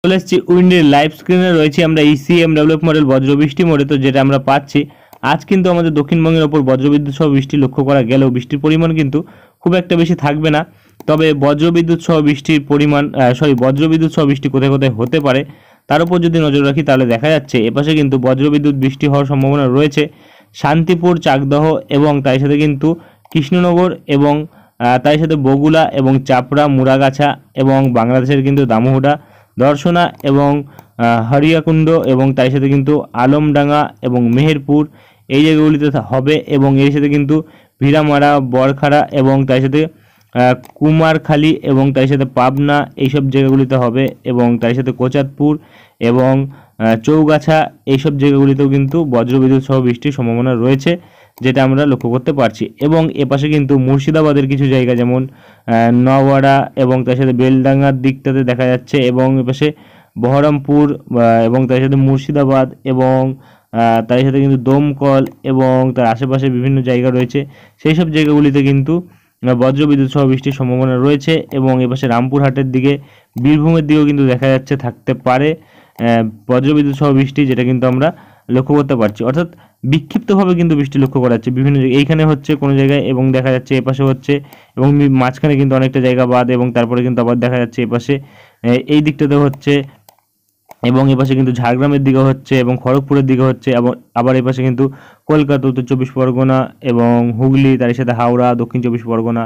চলে এসেছি উইন্ডের লাইভ স্ক্রিনে রয়েছে আমরা ECMWF মডেল বজ্রবৃষ্টি মোডে। তো যেটা আমরা পাচ্ছি আজ কিন্তু আমাদের দক্ষিণবঙ্গের ওপর বজ্রবিদ্যুৎ সহ বৃষ্টি লক্ষ্য করা গেলেও বৃষ্টির পরিমাণ কিন্তু খুব একটা বেশি থাকবে না। তবে বজ্রবিদ্যুৎ সহ বৃষ্টির পরিমাণ বজ্রবিদ্যুৎ সহ বৃষ্টি কোথায় কোথায় হতে পারে তার উপর যদি নজর রাখি তাহলে দেখা যাচ্ছে এপাশে কিন্তু বজ্রবিদ্যুৎ বৃষ্টি হওয়ার সম্ভাবনা রয়েছে শান্তিপুর, চাকদহ এবং তার সাথে কিন্তু কৃষ্ণনগর এবং তার সাথে বগুলা এবং চাপড়া, মুরাগাছা এবং বাংলাদেশের কিন্তু দামোহডা, দর্শনা এবং হরিয়াকুণ্ড এবং তার সাথে কিন্তু আলমডাঙ্গা এবং মেহেরপুর এই জায়গাগুলিতে হবে এবং এর সাথে কিন্তু ভিড়ামারা, বরখাড়া এবং তার সাথে কুমারখালী এবং তার সাথে পাবনা এইসব জায়গাগুলিতে হবে এবং তার সাথে কোচাতপুর এবং চৌগাছা এইসব জায়গাগুলিতেও কিন্তু বজ্রবিদ্যুৎ সহ বৃষ্টির সম্ভাবনা রয়েছে, যেটা আমরা লক্ষ্য করতে পারছি। এবং এপাশে কিন্তু মুর্শিদাবাদের কিছু জায়গা যেমন নওয়াড়া এবং তার সাথে বেলডাঙ্গার দিকটাতে দেখা যাচ্ছে এবং এপাশে বহরমপুর এবং তার সাথে মুর্শিদাবাদ এবং তার সাথে কিন্তু দমকল এবং তার আশেপাশে বিভিন্ন জায়গা রয়েছে, সেই সব জায়গাগুলিতে কিন্তু বজ্রবিদ্যুৎ সহ বৃষ্টির সম্ভাবনা রয়েছে। এবং এপাশে রামপুরহাটের দিকে, বীরভূমের দিকেও কিন্তু দেখা যাচ্ছে থাকতে পারে বজ্রবিদ্যুৎ সহ বৃষ্টি, যেটা কিন্তু আমরা লক্ষ্য করতে পারছি। অর্থাৎ বিক্ষিপ্তভাবে কিন্তু বৃষ্টি লক্ষ্য করা যাচ্ছে বিভিন্ন জায়গায়, এইখানে হচ্ছে কোনো জায়গায় এবং দেখা যাচ্ছে এপাশে হচ্ছে এবং মাঝখানে কিন্তু অনেকটা জায়গা বাদ এবং তারপরে কিন্তু আবার দেখা যাচ্ছে এপাশে এই দিকটাতে হচ্ছে এবং এপাশে কিন্তু ঝাড়গ্রামের দিকে হচ্ছে এবং খড়গপুরের দিকে হচ্ছে এবং আবার এপাশে কিন্তু কলকাতা, উত্তর চব্বিশ পরগনা এবং হুগলি, তার সাথে হাওড়া, দক্ষিণ চব্বিশ পরগনা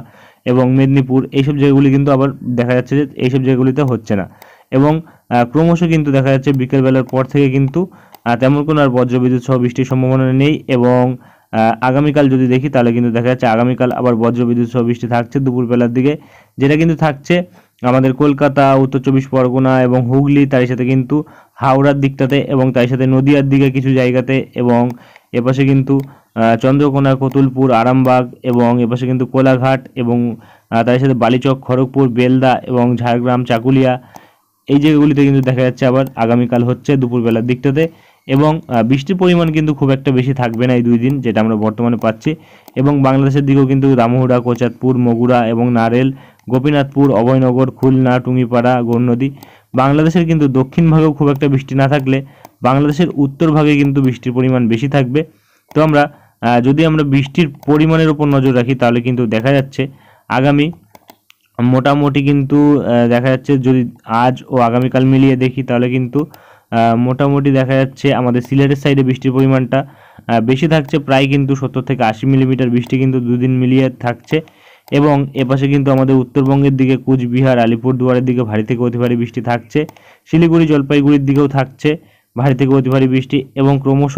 এবং মেদিনীপুর এইসব জায়গাগুলি কিন্তু আবার দেখা যাচ্ছে যে এইসব জায়গাগুলিতে হচ্ছে না। এবং ক্রমশ কিন্তু দেখা যাচ্ছে বিকেলবেলার পর থেকে কিন্তু তেমন কোনো আর বজ্রবিদ্যুৎ সহ বৃষ্টির সম্ভাবনা নেই। এবং আগামীকাল যদি দেখি তাহলে কিন্তু দেখা যাচ্ছে আগামীকাল আবার বজ্রবিদ্যুৎ সহ বৃষ্টি থাকছে দুপুরবেলার দিকে, যেটা কিন্তু থাকছে আমাদের কলকাতা, উত্তর চব্বিশ পরগনা এবং হুগলি, তার সাথে কিন্তু হাওড়ার দিকটাতে এবং তার সাথে নদিয়ার দিকে কিছু জায়গাতে এবং এপাশে কিন্তু চন্দ্রকোনা, কতুলপুর, আরামবাগ এবং এপাশে কিন্তু কোলাঘাট এবং তার সাথে বালিচক, খড়গপুর, বেলদা এবং ঝাড়গ্রাম, চাকুলিয়া এই জায়গাগুলিতে কিন্তু দেখা যাচ্ছে আবার আগামীকাল হচ্ছে দুপুরবেলার দিকটাতে। এবং বৃষ্টির পরিমাণ কিন্তু খুব একটা বেশি থাকবে না এই দুই দিন, যেটা আমরা বর্তমানে পাচ্ছি। এবং বাংলাদেশের দিকেও কিন্তু দামোহডা, কোচাতপুর, মগুরা এবং নারেল, গোপীনাথপুর, অভয়নগর, খুলনা, টুঙ্গিপাড়া, গৌরনদী, বাংলাদেশের কিন্তু দক্ষিণ ভাগেও খুব একটা বৃষ্টি না থাকলে বাংলাদেশের উত্তর ভাগে কিন্তু বৃষ্টির পরিমাণ বেশি থাকবে। তো আমরা যদি আমরা বৃষ্টির পরিমাণের উপর নজর রাখি তাহলে কিন্তু দেখা যাচ্ছে আগামী মোটামুটি কিন্তু দেখা যাচ্ছে যদি আজ ও আগামীকাল মিলিয়ে দেখি তাহলে কিন্তু মোটামুটি দেখা যাচ্ছে আমাদের সিলেটের সাইডে বৃষ্টির পরিমাণটা বেশি থাকছে, প্রায় কিন্তু 70 থেকে 80 মিলিমিটার বৃষ্টি কিন্তু দুদিন মিলিয়ে থাকছে। এবং এপাশে কিন্তু আমাদের উত্তরবঙ্গের দিকে কুচবিহার, আলিপুরদুয়ারের দিকে ভারী থেকে অতি ভারী বৃষ্টি থাকছে, শিলিগুড়ি, জলপাইগুড়ির দিকেও থাকছে ভারী থেকে অতি ভারী বৃষ্টি। এবং ক্রমশ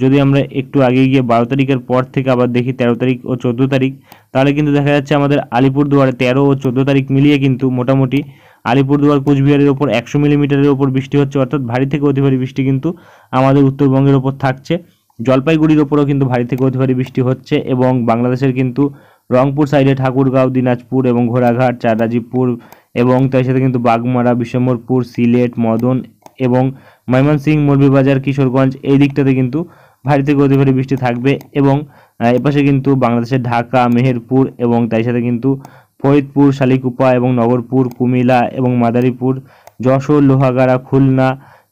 যদি আমরা একটু আগে গিয়ে 12 তারিখের পর থেকে আবার দেখি 13 তারিখ ও 14 তারিখ, তাহলে কিন্তু দেখা যাচ্ছে আমাদের আলিপুরদুয়ারে 13 ও 14 তারিখ মিলিয়ে কিন্তু মোটামুটি আলিপুরদুয়ার, কুচবিহারের ওপর 100 মিলিমিটারের ওপর বৃষ্টি হচ্ছে, অর্থাৎ ভারী থেকে অতি ভারী বৃষ্টি কিন্তু আমাদের উত্তরবঙ্গের ওপর থাকছে। জলপাইগুড়ির ওপরও কিন্তু ভারী থেকে অতি ভারী বৃষ্টি হচ্ছে এবং বাংলাদেশের কিন্তু রংপুর সাইডে ঠাকুরগাঁও, দিনাজপুর এবং ঘোড়াঘাট, চাঁদাজিপুর এবং তার সাথে কিন্তু বাগমারা, বিশম্বরপুর, সিলেট, মদন এবং ময়মনসিংহ, মৌলভীবাজার, কিশোরগঞ্জ এই দিকটাতে কিন্তু ভারী থেকে অতি ভারী বৃষ্টি থাকবে। এবং এপাশে কিন্তু বাংলাদেশের ঢাকা, মেহেরপুর এবং তার সাথে কিন্তু ফরিদপুর, শালিকুপা এবং নগরপুর, কুমিল্লা এবং মাদারীপুর, যশোর, লোহাগাড়া, খুলনা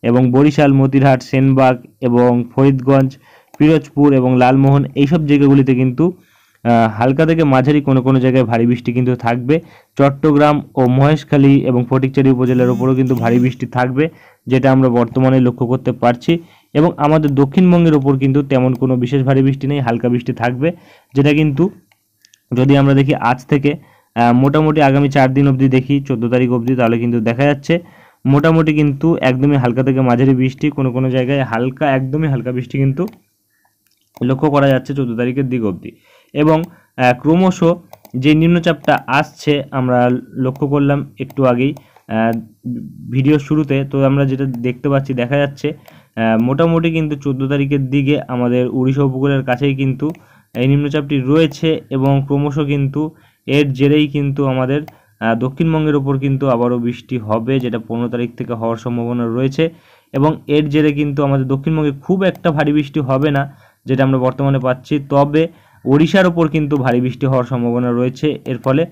এবং বরিশাল, মতিরহাট, সেনবাগ এবং ফরিদগঞ্জ, পিরোজপুর এবং লালমোহন এইসব জায়গাগুলিতে কিন্তু হালকা থেকে মাঝারি কোনো কোনো জায়গায় ভারী বৃষ্টি কিন্তু থাকবে। চট্টগ্রাম ও মহেশখালী এবং ফটিকচারি উপজেলার উপরেও কিন্তু ভারী বৃষ্টি থাকবে, যেটা আমরা বর্তমানে লক্ষ্য করতে পারছি। এবং আমাদের দক্ষিণবঙ্গের ওপর কিন্তু তেমন কোনো বিশেষ ভারী বৃষ্টি নেই, হালকা বৃষ্টি থাকবে, যেটা কিন্তু যদি আমরা দেখি আজ থেকে মোটামুটি আগামী 4 দিন অবধি দেখি 14 তারিখ অবধি, তাহলে কিন্তু দেখা যাচ্ছে মোটামুটি কিন্তু একদমই হালকা থেকে মাঝারি বৃষ্টি, কোনো কোনো জায়গায় হালকা, একদমই হালকা বৃষ্টি কিন্তু লক্ষ্য করা যাচ্ছে 14 তারিখের দিক অবধি। এবং ক্রমশ যে নিম্নচাপটা আসছে আমরা লক্ষ্য করলাম একটু আগেই ভিডিও শুরুতে, তো আমরা যেটা দেখতে পাচ্ছি দেখা যাচ্ছে মোটামুটি কিন্তু 14 তারিখের দিকে আমাদের উড়িষ্যা উপকূলের কাছেই কিন্তু এই নিম্নচাপটি রয়েছে এবং ক্রমশ কিন্তু এর জেরেই কিন্তু আমাদের দক্ষিণবঙ্গের ওপর কিন্তু আবারও বৃষ্টি হবে, যেটা 15 তারিখ থেকে হওয়ার সম্ভাবনা রয়েছে। এবং এর জেরে কিন্তু আমাদের দক্ষিণবঙ্গে খুব একটা ভারী বৃষ্টি হবে না, যেটা আমরা বর্তমানে পাচ্ছি, তবে ওড়িশার ওপর কিন্তু ভারী বৃষ্টি হওয়ার সম্ভাবনা রয়েছে এর ফলে।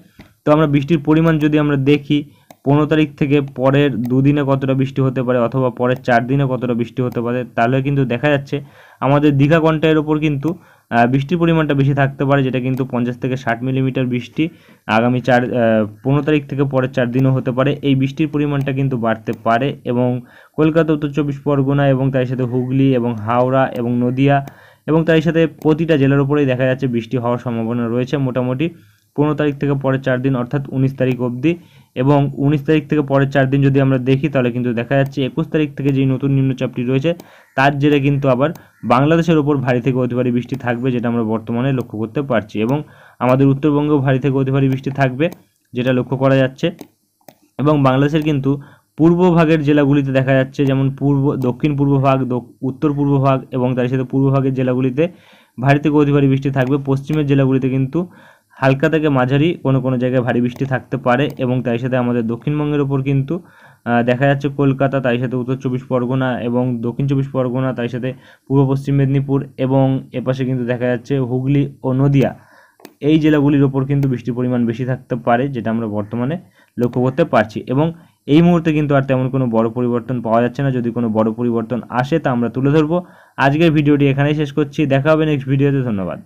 তো আমরা বৃষ্টির পরিমাণ যদি আমরা দেখি 15 তারিখ থেকে পরের দুদিনে কতটা বৃষ্টি হতে পারে অথবা পরের 4 দিনে কতটা বৃষ্টি হতে পারে, তাহলে কিন্তু দেখা যাচ্ছে আমাদের দীঘা কন্টাইয়ের ওপর কিন্তু বৃষ্টির পরিমাণটা বেশি থাকতে পারে, যেটা কিন্তু 50 থেকে 60 মিলিমিটার বৃষ্টি আগামী 15 তারিখ থেকে পরের 4 দিনও হতে পারে। এই বৃষ্টির পরিমাণটা কিন্তু বাড়তে পারে এবং কলকাতা, উত্তর চব্বিশ পরগনা এবং তার সাথে হুগলি এবং হাওড়া এবং নদিয়া এবং তার সাথে প্রতিটা জেলার উপরেই দেখা যাচ্ছে বৃষ্টি হওয়ার সম্ভাবনা রয়েছে মোটামুটি 15 তারিখ থেকে পরের 4 দিন অর্থাৎ 19 তারিখ অবধি। এবং 19 তারিখ থেকে পরের 4 দিন যদি আমরা দেখি তাহলে কিন্তু দেখা যাচ্ছে 21 তারিখ থেকে যেই নতুন নিম্নচাপটি রয়েছে তার জেরে কিন্তু আবার বাংলাদেশের ওপর ভারী থেকে অতি ভারী বৃষ্টি থাকবে, যেটা আমরা বর্তমানে লক্ষ্য করতে পারছি। এবং আমাদের উত্তরবঙ্গেও ভারী থেকে অতি ভারী বৃষ্টি থাকবে, যেটা লক্ষ্য করা যাচ্ছে। এবং বাংলাদেশের কিন্তু পূর্ব ভাগের জেলাগুলিতে দেখা যাচ্ছে, যেমন দক্ষিণ পূর্ব ভাগ, উত্তর পূর্ব ভাগ এবং তার সাথে পূর্ব ভাগের জেলাগুলিতে ভারী থেকে অতি ভারী বৃষ্টি থাকবে। পশ্চিমের জেলাগুলিতে কিন্তু হালকা থেকে মাঝারি কোনো কোনো জায়গায় ভারী বৃষ্টি থাকতে পারে। এবং তার সাথে আমাদের দক্ষিণবঙ্গের ওপর কিন্তু দেখা যাচ্ছে কলকাতা, তার সাথে উত্তর চব্বিশ পরগনা এবং দক্ষিণ চব্বিশ পরগনা, তার সাথে পূর্ব পশ্চিম মেদিনীপুর এবং এপাশে কিন্তু দেখা যাচ্ছে হুগলি ও নদিয়া, এই জেলাগুলির ওপর কিন্তু বৃষ্টির পরিমাণ বেশি থাকতে পারে, যেটা আমরা বর্তমানে লক্ষ্য করতে পারছি। এবং এই মুহূর্তে কিন্তু আর তেমন কোনো বড় পরিবর্তন পাওয়া যাচ্ছে না। যদি কোনো বড় পরিবর্তন আসে তা আমরা তুলে ধরবো। আজকের ভিডিওটি এখানেই শেষ করছি, দেখা হবে নেক্সট ভিডিওতে। ধন্যবাদ।